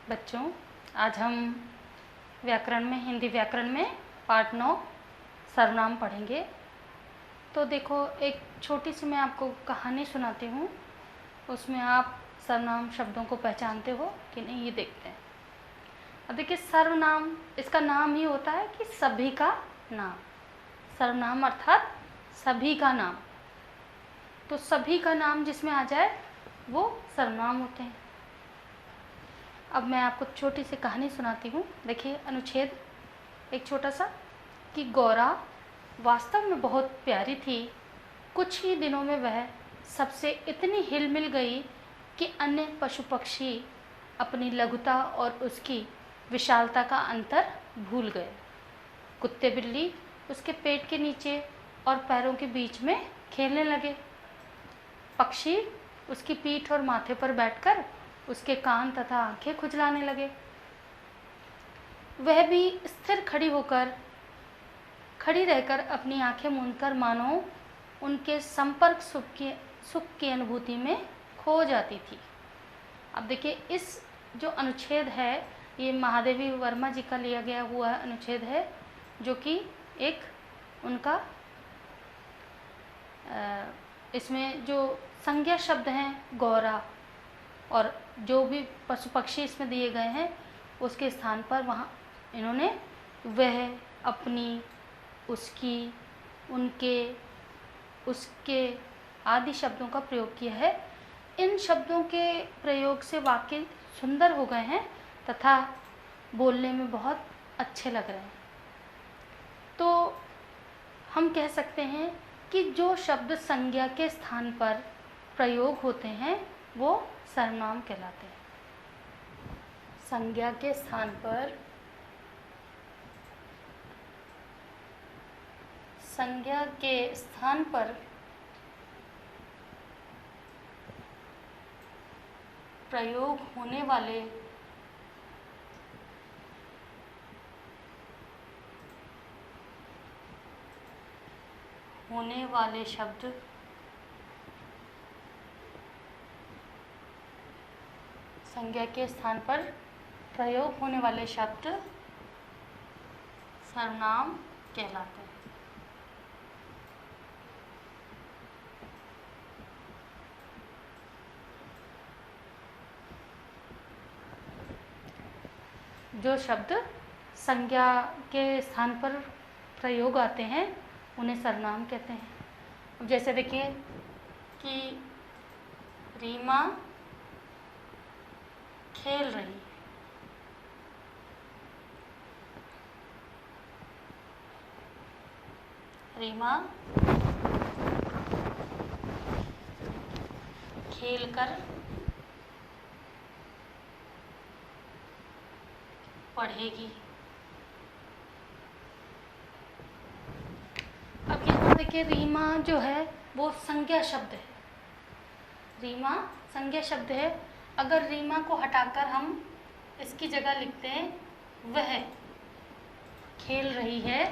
बच्चों, आज हम व्याकरण में हिंदी व्याकरण में पाठ 9 सर्वनाम पढ़ेंगे। तो देखो, एक छोटी सी मैं आपको कहानी सुनाती हूँ, उसमें आप सर्वनाम शब्दों को पहचानते हो कि नहीं, ये देखते हैं। अब देखिए, सर्वनाम, इसका नाम ही होता है कि सभी का नाम। सर्वनाम अर्थात सभी का नाम। तो सभी का नाम जिसमें आ जाए वो सर्वनाम होते हैं। अब मैं आपको छोटी सी कहानी सुनाती हूँ। देखिए, अनुच्छेद एक छोटा सा कि गौरा वास्तव में बहुत प्यारी थी। कुछ ही दिनों में वह सबसे इतनी हिल मिल गई कि अन्य पशु पक्षी अपनी लघुता और उसकी विशालता का अंतर भूल गए। कुत्ते बिल्ली उसके पेट के नीचे और पैरों के बीच में खेलने लगे। पक्षी उसकी पीठ और माथे पर बैठकर उसके कान तथा आंखें खुजलाने लगे। वह भी स्थिर खड़ी रहकर अपनी आंखें मूंदकर मानो उनके संपर्क सुख की अनुभूति में खो जाती थी। अब देखिए, इस जो अनुच्छेद है ये महादेवी वर्मा जी का लिया गया हुआ अनुच्छेद है, जो कि एक उनका इसमें जो संज्ञा शब्द हैं गौरा और जो भी पशु पक्षी इसमें दिए गए हैं उसके स्थान पर वहाँ इन्होंने वह, अपनी, उसकी, उनके, उसके आदि शब्दों का प्रयोग किया है। इन शब्दों के प्रयोग से वाक्य सुंदर हो गए हैं तथा बोलने में बहुत अच्छे लग रहे हैं। तो हम कह सकते हैं कि जो शब्द संज्ञा के स्थान पर प्रयोग होते हैं वो सर्वनाम कहलाते हैं। संज्ञा के स्थान पर प्रयोग होने वाले शब्द संज्ञा के स्थान पर प्रयोग होने वाले शब्द सर्वनाम कहलाते हैं। जो शब्द संज्ञा के स्थान पर प्रयोग आते हैं उन्हें सर्वनाम कहते हैं। अब जैसे देखिए कि रीमा खेल रही। रीमा खेलकर पढ़ेगी। अब यहाँ देखिए, रीमा जो है वो संज्ञा शब्द है। रीमा संज्ञा शब्द है। अगर रीमा को हटाकर हम इसकी जगह लिखते हैं वह खेल रही है,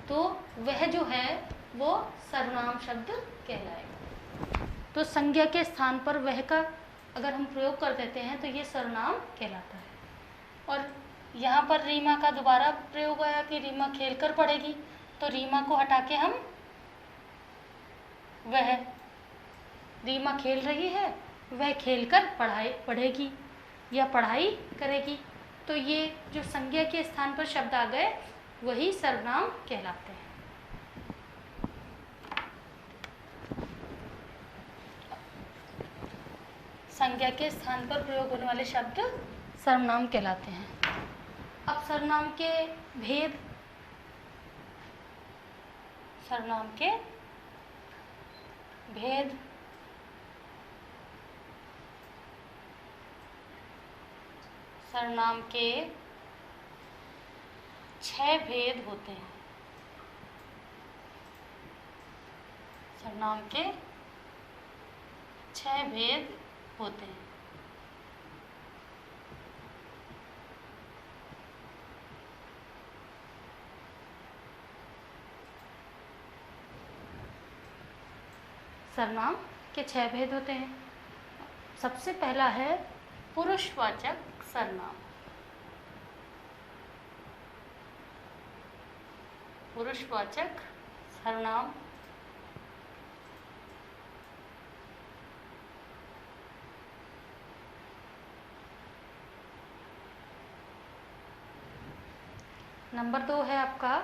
तो वह जो है वो सर्वनाम शब्द कहलाएगा। तो संज्ञा के स्थान पर वह का अगर हम प्रयोग कर देते हैं तो ये सर्वनाम कहलाता है। और यहाँ पर रीमा का दोबारा प्रयोग आया कि रीमा खेलकर पढ़ेगी, तो रीमा को हटा के हम वह, रीमा खेल रही है, वह खेलकर पढ़ेगी या पढ़ाई करेगी। तो ये जो संज्ञा के स्थान पर शब्द आ गए वही सर्वनाम कहलाते हैं। संज्ञा के स्थान पर प्रयोग होने वाले शब्द सर्वनाम कहलाते हैं। अब सर्वनाम के भेद, सर्वनाम के भेद सर्वनाम के 6 भेद होते हैं। सर्वनाम के 6 भेद होते हैं। सर्वनाम के 6 भेद होते हैं। सबसे पहला है पुरुषवाचक सर्वनाम। पुरुषवाचक सर्वनाम। नंबर 2 है आपका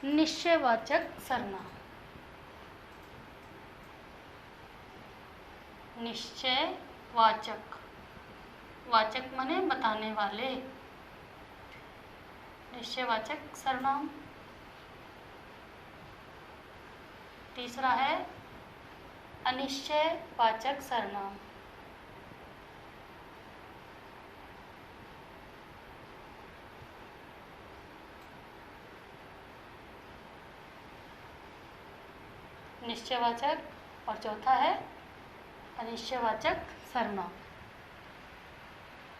निश्चयवाचक सर्वनाम। निश्चयवाचक, वाचक माने बताने वाले, निश्चयवाचक सर्वनाम। तीसरा है अनिश्चयवाचक सर्वनाम। निश्चयवाचक और चौथा है अनिश्चयवाचक सर्वनाम।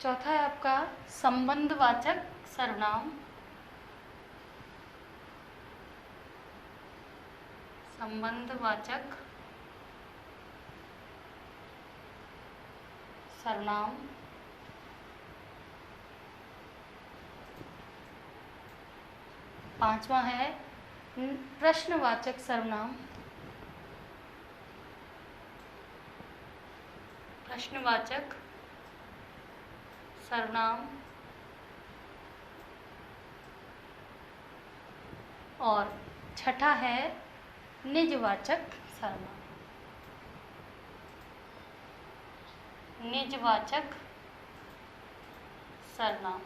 चौथा है आपका संबंधवाचक सर्वनाम। संबंधवाचक सर्वनाम। पांचवा है प्रश्नवाचक सर्वनाम। प्रश्नवाचक सर्वनाम। और छठा है निजवाचक सर्वनाम। निजवाचक सर्वनाम।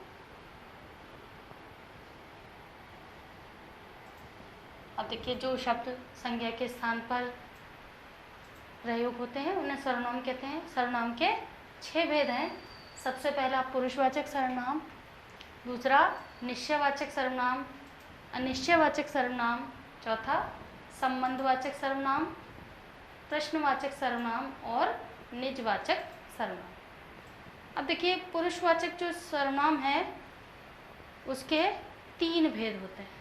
अब देखिए, जो शब्द संज्ञा के स्थान पर प्रयोग होते हैं उन्हें सर्वनाम कहते हैं। सर्वनाम के 6 भेद हैं। सबसे पहला पुरुषवाचक सर्वनाम, दूसरा निश्चयवाचक सर्वनाम, अनिश्चयवाचक सर्वनाम, चौथा संबंधवाचक सर्वनाम, प्रश्नवाचक सर्वनाम और निजवाचक सर्वनाम। अब देखिए, पुरुषवाचक जो सर्वनाम है उसके 3 भेद होते हैं।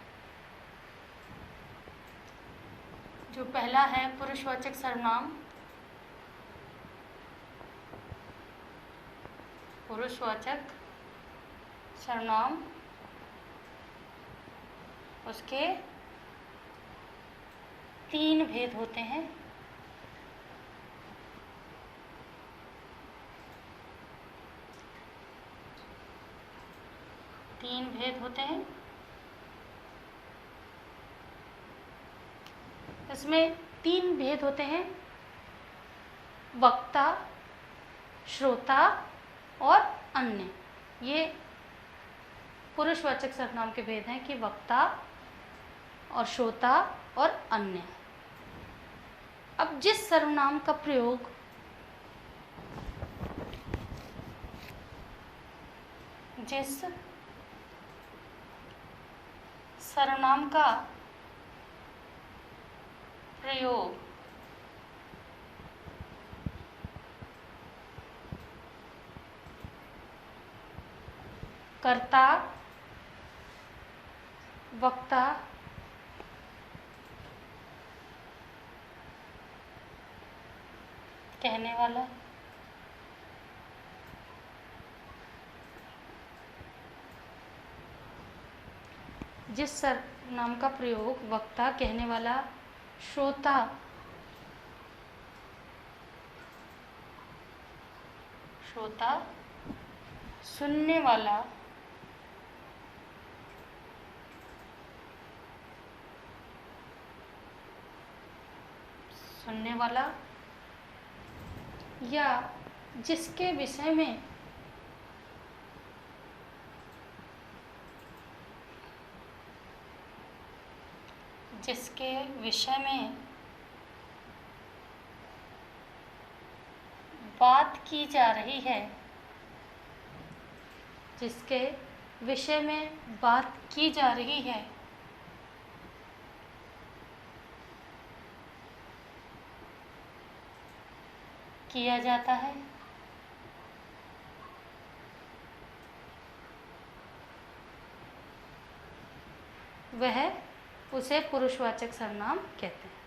जो पहला है पुरुषवाचक सर्वनाम, पुरुषवाचक सर्वनाम, उसके 3 भेद होते हैं। तीन भेद होते हैं। इसमें 3 भेद होते हैं, वक्ता, श्रोता और अन्य। ये पुरुषवाचक सर्वनाम के भेद हैं कि वक्ता और श्रोता और अन्य। अब जिस सर्वनाम का प्रयोग जिस सर्वनाम का प्रयोग कर्ता, वक्ता, कहने वाला, जिस सर्वनाम का प्रयोग वक्ता, कहने वाला, श्रोता, सुनने वाला, या जिसके विषय में बात की जा रही है, जिसके विषय में बात की जा रही है, किया जाता है, वह उसे पुरुषवाचक सर्वनाम कहते हैं।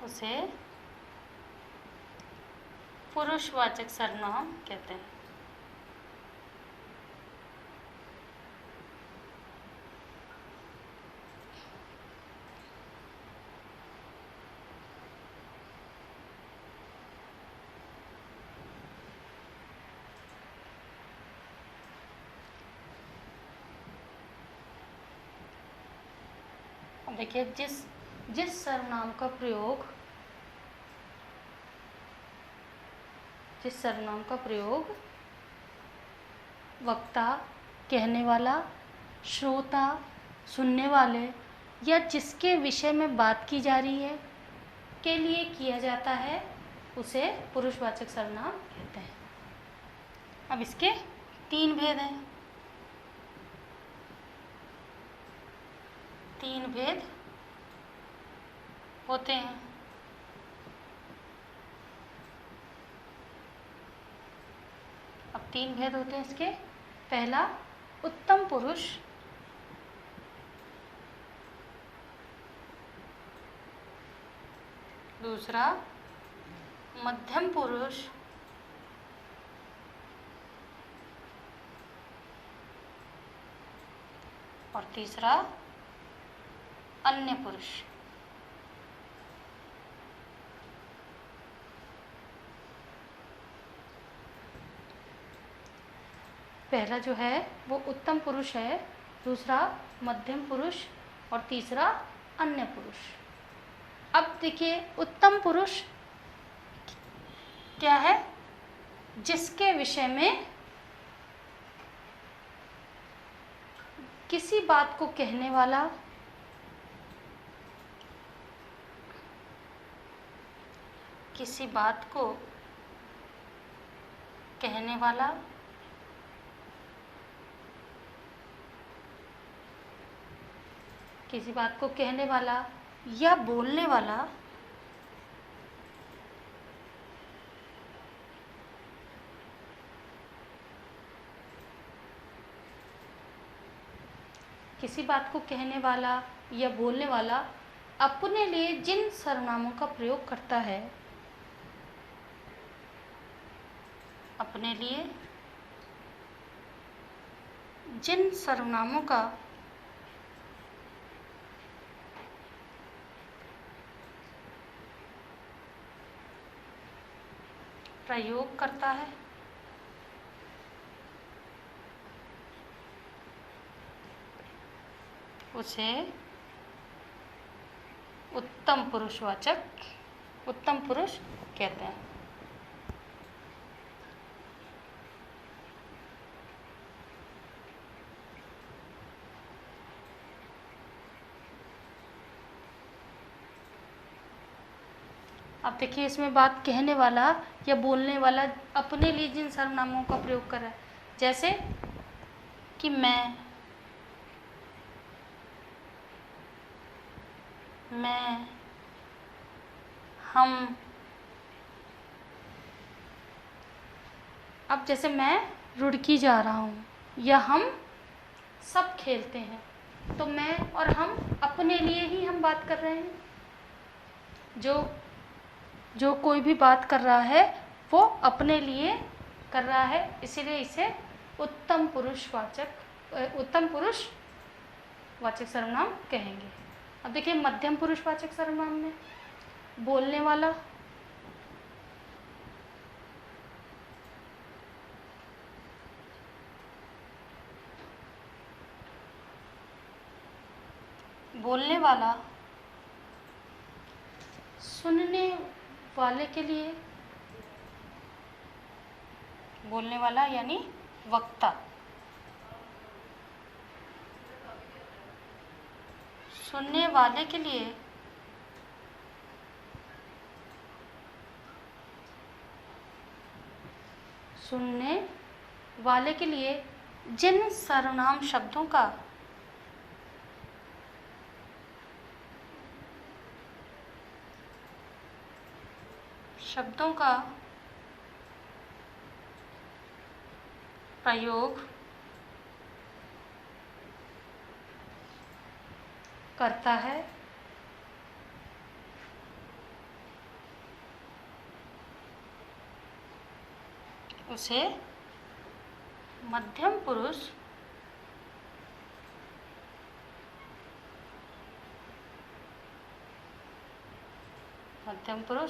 उसे पुरुषवाचक सर्वनाम कहते हैं। अब देखिए, जिस सर्वनाम का प्रयोग वक्ता, कहने वाला, श्रोता, सुनने वाले या जिसके विषय में बात की जा रही है के लिए किया जाता है, उसे पुरुषवाचक सर्वनाम कहते हैं। अब इसके 3 भेद हैं। 3 भेद होते हैं। अब 3 भेद होते हैं इसके। पहला, उत्तम पुरुष। दूसरा, मध्यम पुरुष। और तीसरा, अन्य पुरुष। पहला जो है वो उत्तम पुरुष है, दूसरा मध्यम पुरुष और तीसरा अन्य पुरुष। अब देखिए, उत्तम पुरुष क्या है? जिसके विषय में किसी बात को कहने वाला, किसी बात को कहने वाला, किसी बात को कहने वाला या बोलने वाला किसी बात को कहने वाला या बोलने वाला अपने लिए जिन सर्वनामों का प्रयोग करता है, अपने लिए जिन सर्वनामों का प्रयोग करता है, उसे उत्तम पुरुष कहते हैं। अब देखिए, इसमें बात कहने वाला या बोलने वाला अपने लिए जिन सर्वनामों का प्रयोग कर रहा है, जैसे कि मैं, हम। अब जैसे मैं रुड़की जा रहा हूँ या हम सब खेलते हैं, तो मैं और हम अपने लिए ही हम बात कर रहे हैं। जो कोई भी बात कर रहा है वो अपने लिए कर रहा है, इसीलिए इसे उत्तम पुरुषवाचक सर्वनाम कहेंगे। अब देखिए, मध्यम पुरुषवाचक सर्वनाम में बोलने वाला, सुनने वाले के लिए, बोलने वाला यानी वक्ता, सुनने वाले के लिए जिन सर्वनाम शब्दों का प्रयोग करता है, उसे मध्यम पुरुष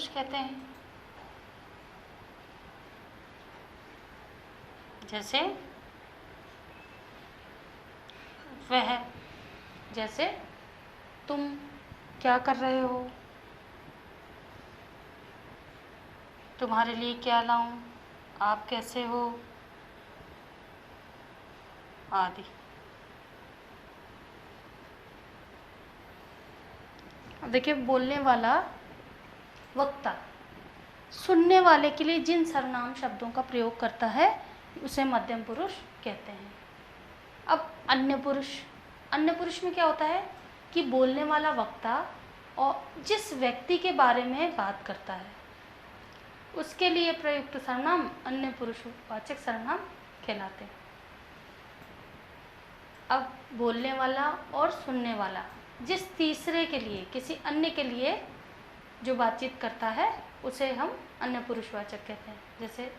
कहते हैं। जैसे वह, जैसे तुम क्या कर रहे हो, तुम्हारे लिए क्या लाऊं, आप कैसे हो, आदि। अब देखिए, बोलने वाला वक्ता सुनने वाले के लिए जिन सर्वनाम शब्दों का प्रयोग करता है उसे मध्यम पुरुष कहते हैं। अब अन्य पुरुष में क्या होता है कि बोलने वाला वक्ता और जिस व्यक्ति के बारे में बात करता है उसके लिए प्रयुक्त सर्वनाम अन्य पुरुषवाचक सर्वनाम कहलाते हैं। अब बोलने वाला और सुनने वाला जिस तीसरे के लिए, किसी अन्य के लिए जो बातचीत करता है उसे हम अन्य पुरुषवाचक कहते हैं। जैसे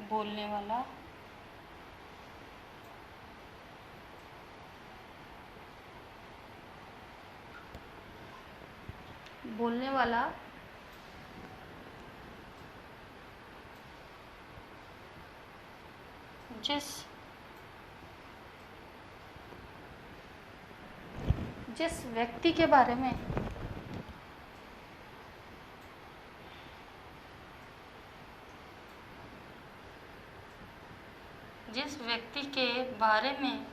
बोलने वाला, जिस व्यक्ति के बारे में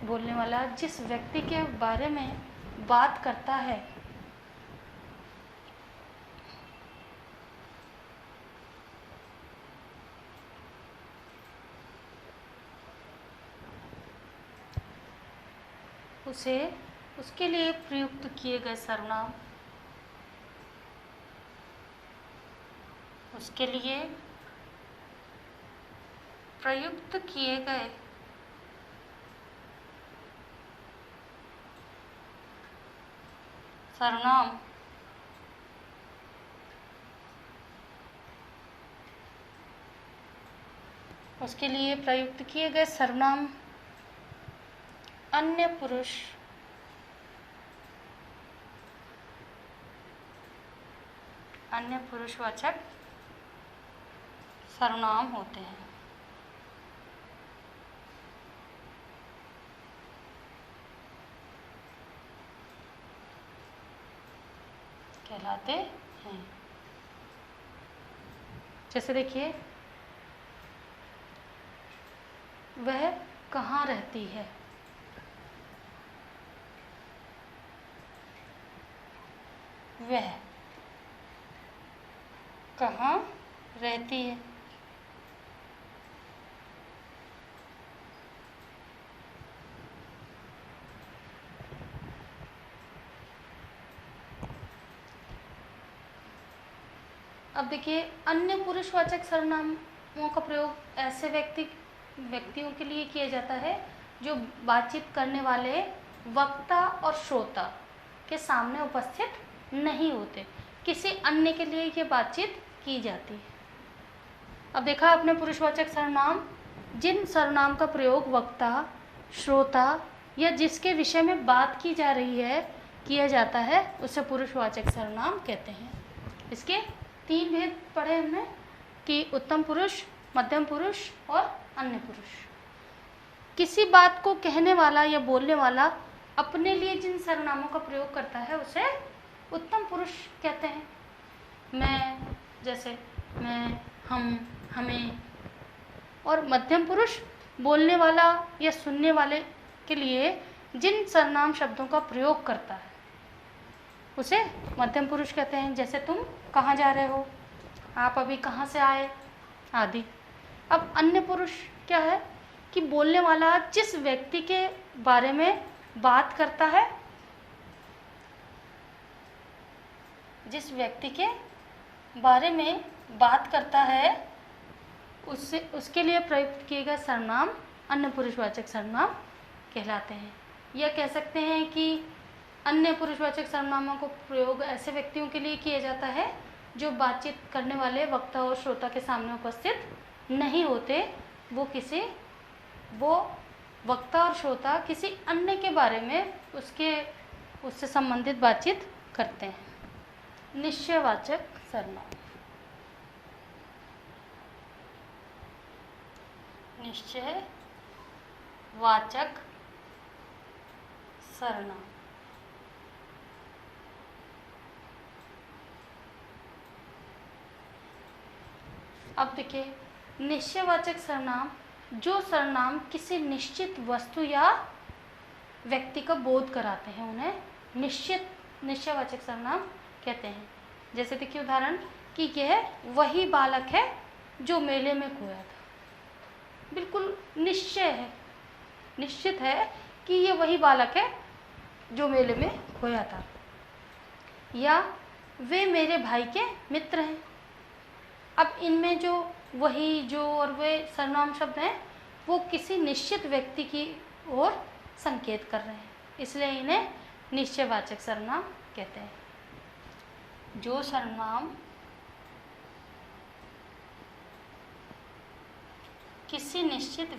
बोलने वाला जिस व्यक्ति के बारे में बात करता है उसके लिए प्रयुक्त किए गए सर्वनाम अन्य पुरुषवाचक सर्वनाम होते हैं, कहलाते हैं। जैसे देखिए, वह कहाँ रहती है, वह कहाँ रहती है। अब देखिए, अन्य पुरुषवाचक सर्वनामों का प्रयोग ऐसे व्यक्तियों के लिए किया जाता है जो बातचीत करने वाले वक्ता और श्रोता के सामने उपस्थित नहीं होते, किसी अन्य के लिए ये बातचीत की जाती है। अब देखा आपने पुरुषवाचक सर्वनाम, जिन सर्वनाम का प्रयोग वक्ता, श्रोता या जिसके विषय में बात की जा रही है किया जाता है उसे पुरुषवाचक सर्वनाम कहते हैं। इसके 3 भेद पढ़े हमने कि उत्तम पुरुष, मध्यम पुरुष और अन्य पुरुष। किसी बात को कहने वाला या बोलने वाला अपने लिए जिन सर्वनामों का प्रयोग करता है उसे उत्तम पुरुष कहते हैं। मैं, जैसे मैं, हम, हमें। और मध्यम पुरुष बोलने वाला या सुनने वाले के लिए जिन सर्वनाम शब्दों का प्रयोग करता है उसे मध्यम पुरुष कहते हैं। जैसे तुम कहाँ जा रहे हो, आप अभी कहाँ से आए, आदि। अब अन्य पुरुष क्या है कि बोलने वाला जिस व्यक्ति के बारे में बात करता है, जिस व्यक्ति के बारे में बात करता है उसके लिए प्रयुक्त किए गए सर्वनाम अन्य पुरुषवाचक सर्वनाम कहलाते हैं। या कह सकते हैं कि अन्य पुरुषवाचक सर्वनामों को प्रयोग ऐसे व्यक्तियों के लिए किया जाता है जो बातचीत करने वाले वक्ता और श्रोता के सामने उपस्थित नहीं होते। वो वक्ता और श्रोता किसी अन्य के बारे में उससे संबंधित बातचीत करते हैं। निश्चयवाचक सर्वनाम। निश्चयवाचक सर्वनाम। अब देखिए, निश्चयवाचक सर्वनाम जो सर्वनाम किसी निश्चित वस्तु या व्यक्ति का बोध कराते हैं उन्हें निश्चयवाचक सर्वनाम कहते हैं। जैसे देखिए उदाहरण कि यह वही बालक है जो मेले में खोया था। बिल्कुल निश्चित है कि ये वही बालक है जो मेले में खोया था। या वे मेरे भाई के मित्र हैं। अब इनमें जो वही, जो और वे सर्वनाम शब्द हैं वो किसी निश्चित व्यक्ति की ओर संकेत कर रहे हैं, इसलिए इन्हें निश्चयवाचक सर्वनाम कहते हैं। जो सर्वनाम किसी निश्चित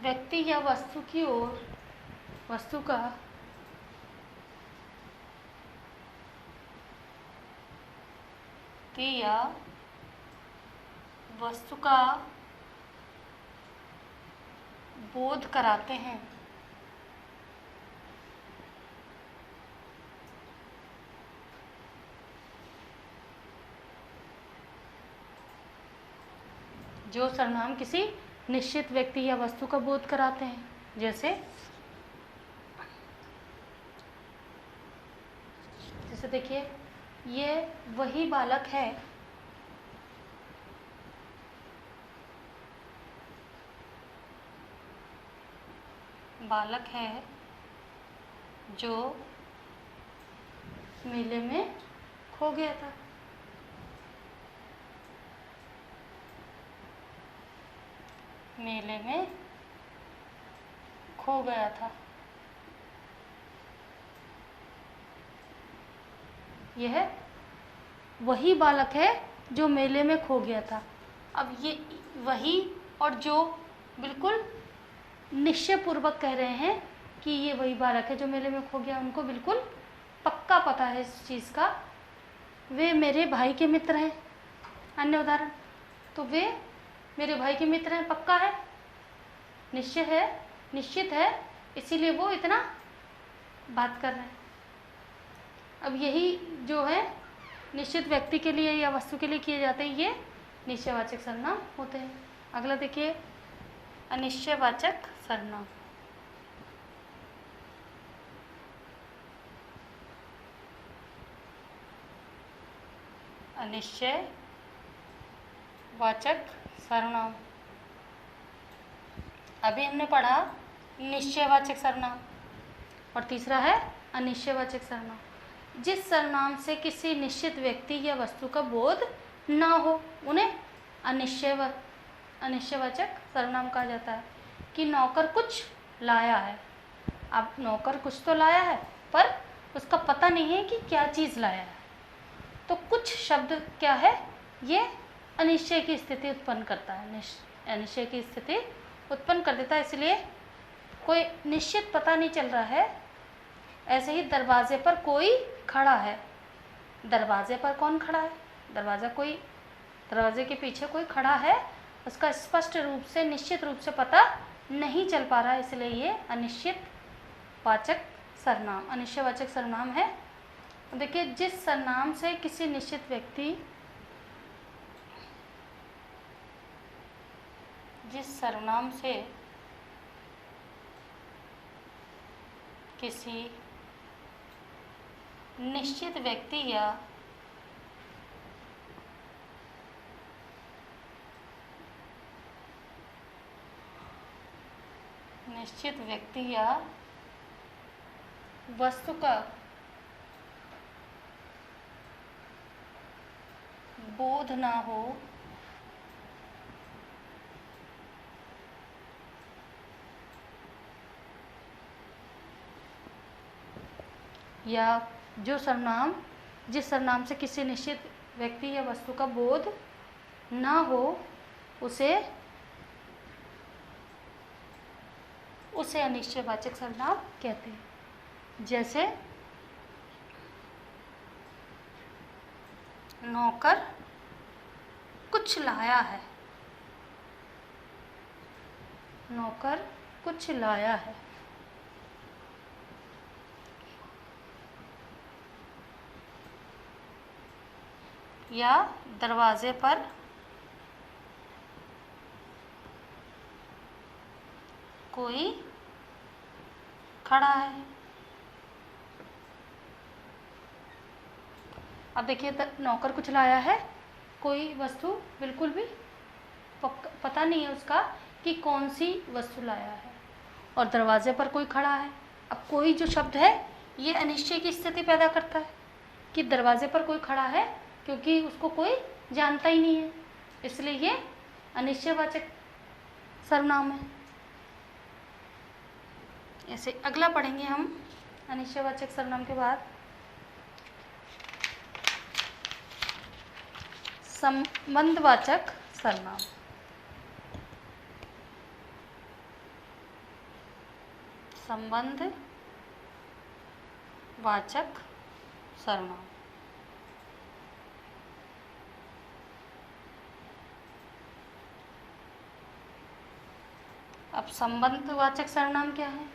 व्यक्ति या वस्तु की ओर वस्तु का बोध कराते हैं। जो सर्वनाम किसी निश्चित व्यक्ति या वस्तु का बोध कराते हैं। जैसे देखिए, ये वही बालक है जो मेले में खो गया था। यह वही बालक है जो मेले में खो गया था। अब ये वही और जो बिल्कुल निश्चयपूर्वक कह रहे हैं कि ये वही बालक है जो मेले में खो गया। उनको बिल्कुल पक्का पता है इस चीज़ का। वे मेरे भाई के मित्र हैं। अन्य उदाहरण, तो वे मेरे भाई के मित्र हैं, पक्का है, निश्चित है, इसीलिए वो इतना बात कर रहे हैं। अब यही जो है निश्चित व्यक्ति के लिए या वस्तु के लिए किए जाते हैं, ये निश्चयवाचक सर्वनाम होते हैं। अगला देखिए, अनिश्चयवाचक सर्वनाम। अनिश्चयवाचक सर्वनाम। अभी हमने पढ़ा निश्चयवाचक सर्वनाम और तीसरा है अनिश्चयवाचक सर्वनाम। जिस सर्वनाम से किसी निश्चित व्यक्ति या वस्तु का बोध ना हो उन्हें अनिश्चयवाचक सर्वनाम कहा जाता है। कि नौकर कुछ लाया है। अब नौकर कुछ तो लाया है पर उसका पता नहीं है कि क्या चीज़ लाया है, तो कुछ शब्द क्या है, ये अनिश्चय की स्थिति उत्पन्न करता है, अनिश्चय की स्थिति उत्पन्न कर देता है। इसलिए कोई निश्चित पता नहीं चल रहा है। ऐसे ही दरवाजे पर कोई खड़ा है। दरवाजे पर कौन खड़ा है? दरवाजे के पीछे कोई खड़ा है, उसका स्पष्ट रूप से, निश्चित रूप से पता नहीं चल पा रहा है, इसलिए ये अनिश्चयवाचक सर्वनाम है। देखिए, जिस सर्वनाम से किसी निश्चित व्यक्ति या वस्तु का बोध ना हो या जो सर्वनाम जिस सर्वनाम से किसी निश्चित व्यक्ति या वस्तु का बोध ना हो उसे अनिश्चयवाचक सर्वनाम कहते हैं। जैसे नौकर कुछ लाया है, नौकर कुछ लाया है। या दरवाजे पर कोई खड़ा है। अब देखिए नौकर कुछ लाया है, कोई वस्तु बिल्कुल भी पता नहीं है उसका कि कौन सी वस्तु लाया है, और दरवाजे पर कोई खड़ा है। अब कोई जो शब्द है ये अनिश्चय की स्थिति पैदा करता है कि दरवाजे पर कोई खड़ा है, क्योंकि उसको कोई जानता ही नहीं है, इसलिए ये अनिश्चयवाचक सर्वनाम है। ऐसे अगला पढ़ेंगे हम अनिश्चयवाचक सर्वनाम के बाद संबंधवाचक सर्वनाम। संबंधवाचक सर्वनाम। अब संबंधवाचक सर्वनाम क्या है?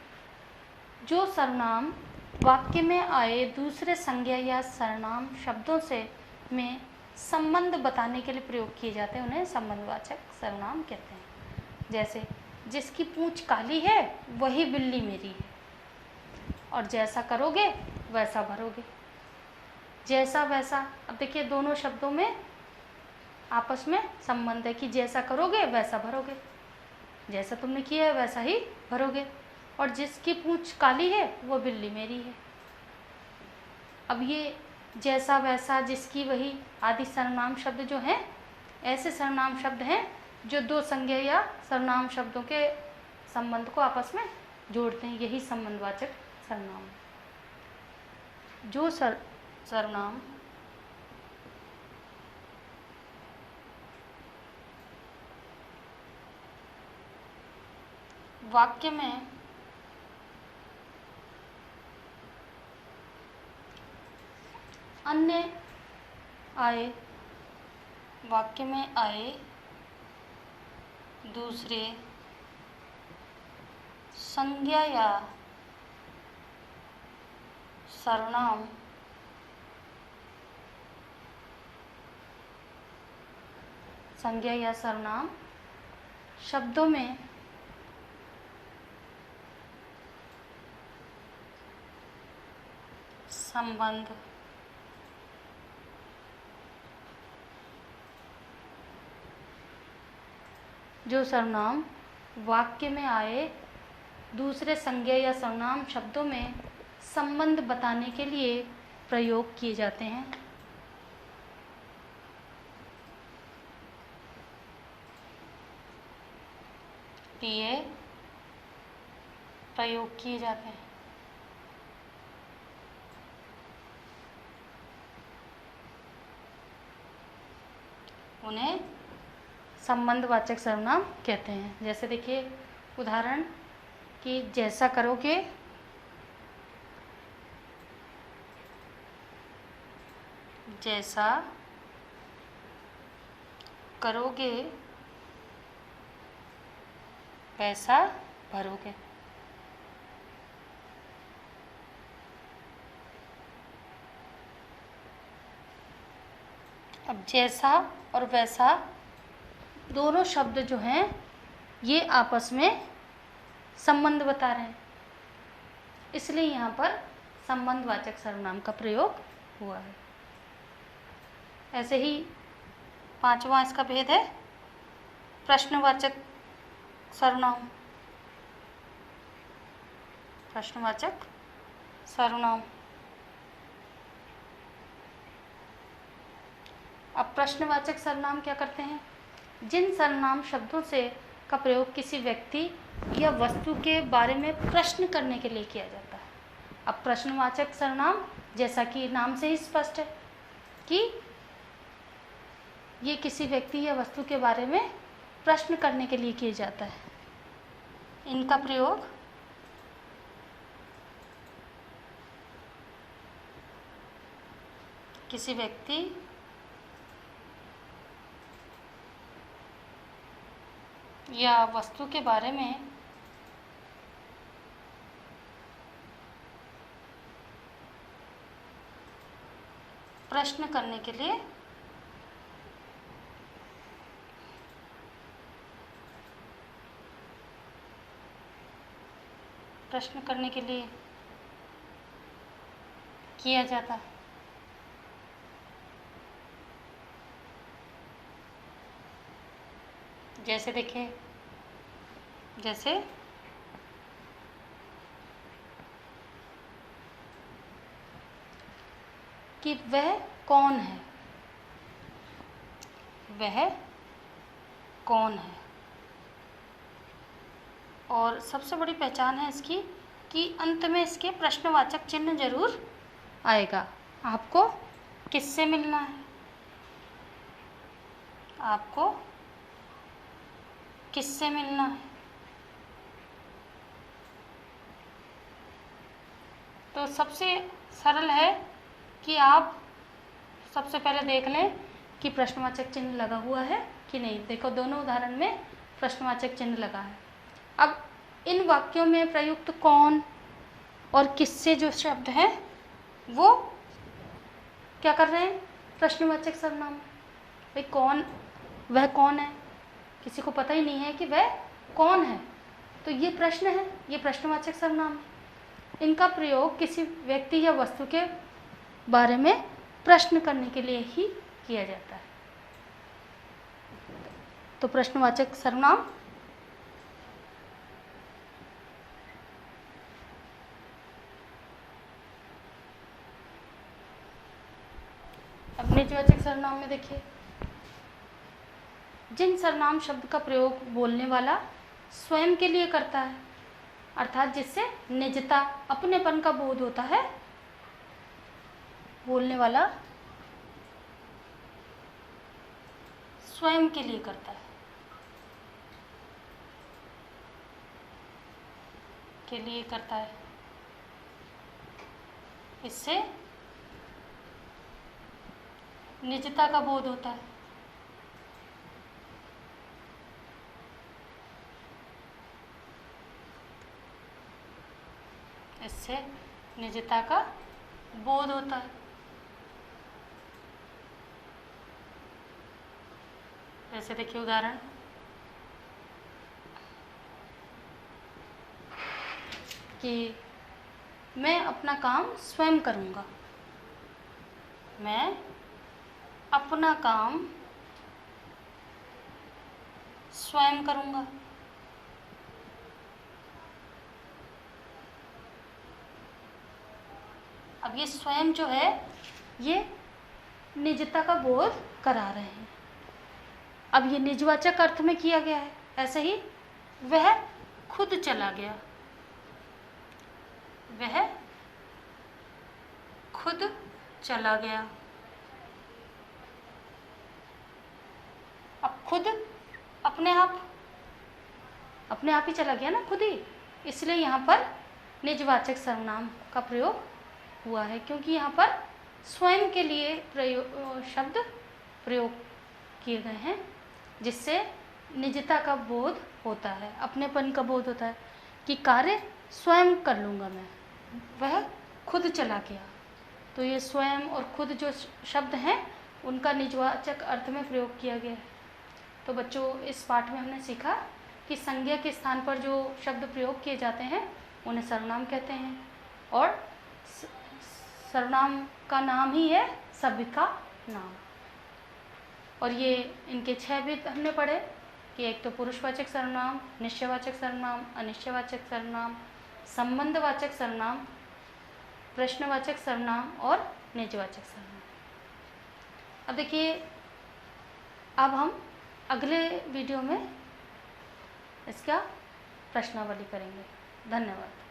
जो सर्वनाम वाक्य में आए दूसरे संज्ञा या सर्वनाम शब्दों से में संबंध बताने के लिए प्रयोग किए जाते हैं, उन्हें संबंधवाचक सर्वनाम कहते हैं। जैसे जिसकी पूंछ काली है वही बिल्ली मेरी है, और जैसा करोगे वैसा भरोगे। जैसा वैसा, अब देखिए दोनों शब्दों में आपस में संबंध है कि जैसा करोगे वैसा भरोगे, जैसा तुमने किया है वैसा ही भरोगे। और जिसकी पूंछ काली है वो बिल्ली मेरी है। अब ये जैसा वैसा, जिसकी, वही आदि सर्वनाम शब्द जो हैं, ऐसे सर्वनाम शब्द हैं जो दो संज्ञा या सर्वनाम शब्दों के संबंध को आपस में जोड़ते हैं, यही संबंधवाचक सर्वनाम है। जो सर्वनाम वाक्य में अन्य आए, वाक्य में आए दूसरे संज्ञा या सर्वनाम शब्दों में संबंध जो सर्वनाम वाक्य में आए दूसरे संज्ञा या सर्वनाम शब्दों में संबंध बताने के लिए प्रयोग किए जाते हैं, प्रयोग किए जाते हैं। उन्हें संबंधवाचक सर्वनाम कहते हैं। जैसे देखिए उदाहरण कि जैसा करोगे वैसा भरोगे। अब जैसा और वैसा दोनों शब्द जो हैं ये आपस में संबंध बता रहे हैं, इसलिए यहाँ पर संबंधवाचक सर्वनाम का प्रयोग हुआ है। ऐसे ही पांचवा इसका भेद है प्रश्नवाचक सर्वनाम। प्रश्नवाचक सर्वनाम अब प्रश्नवाचक सर्वनाम क्या करते हैं? जिन सर्वनाम शब्दों से का प्रयोग किसी व्यक्ति या वस्तु के बारे में प्रश्न करने के लिए किया जाता है। अब प्रश्नवाचक सर्वनाम, जैसा कि नाम से ही स्पष्ट है कि ये किसी व्यक्ति या वस्तु के बारे में प्रश्न करने के लिए किया जाता है। इनका प्रयोग किसी व्यक्ति या वस्तु के बारे में प्रश्न करने के लिए किया जाता है। जैसे देखिए, जैसे कि वह कौन है, वह कौन है। और सबसे बड़ी पहचान है इसकी कि अंत में इसके प्रश्नवाचक चिन्ह जरूर आएगा। आपको किससे मिलना है, आपको किससे मिलना है। तो सबसे सरल है कि आप सबसे पहले देख लें कि प्रश्नवाचक चिन्ह लगा हुआ है कि नहीं। देखो, दोनों उदाहरण में प्रश्नवाचक चिन्ह लगा है। अब इन वाक्यों में प्रयुक्त कौन और किससे जो शब्द हैं वो क्या कर रहे हैं? प्रश्नवाचक सर्वनाम। भाई कौन, वह कौन है, किसी को पता ही नहीं है कि वह कौन है, तो ये प्रश्न है, ये प्रश्नवाचक सर्वनाम है। इनका प्रयोग किसी व्यक्ति या वस्तु के बारे में प्रश्न करने के लिए ही किया जाता है। तो प्रश्नवाचक सर्वनाम अब निजवाचक सर्वनाम में देखिए, जिन सर्वनाम शब्द का प्रयोग बोलने वाला स्वयं के लिए करता है, अर्थात जिससे निजता, अपनेपन का बोध होता है, बोलने वाला स्वयं के लिए करता है, के लिए करता है, इससे निजता का बोध होता है। इससे निजता का बोध होता है। जैसे देखिए उदाहरण, कि मैं अपना काम स्वयं करूँगा, मैं अपना काम स्वयं करूँगा। अब ये स्वयं जो है ये निजता का बोध करा रहे हैं। अब ये निजवाचक अर्थ में किया गया है। ऐसे ही वह खुद चला गया, वह खुद चला गया। अब खुद अपने आप ही चला गया ना, खुद ही, इसलिए यहाँ पर निजवाचक सर्वनाम का प्रयोग हुआ है, क्योंकि यहाँ पर स्वयं के लिए शब्द प्रयोग किए गए हैं, जिससे निजता का बोध होता है, अपनेपन का बोध होता है कि कार्य स्वयं कर लूँगा मैं। वह खुद चला गया, तो ये स्वयं और खुद जो शब्द हैं उनका निजवाचक अर्थ में प्रयोग किया गया है। तो बच्चों, इस पाठ में हमने सीखा कि संज्ञा के स्थान पर जो शब्द प्रयोग किए जाते हैं उन्हें सर्वनाम कहते हैं, और सर्वनाम का नाम ही है सभ्य का नाम। और ये इनके 6 भेद हमने पढ़े कि एक तो पुरुषवाचक सर्वनाम, निश्चयवाचक सर्वनाम, अनिश्चयवाचक सर्वनाम, संबंधवाचक सर्वनाम, प्रश्नवाचक सर्वनाम और निजवाचक सर्वनाम। अब देखिए, अब हम अगले वीडियो में इसका प्रश्नावली करेंगे। धन्यवाद।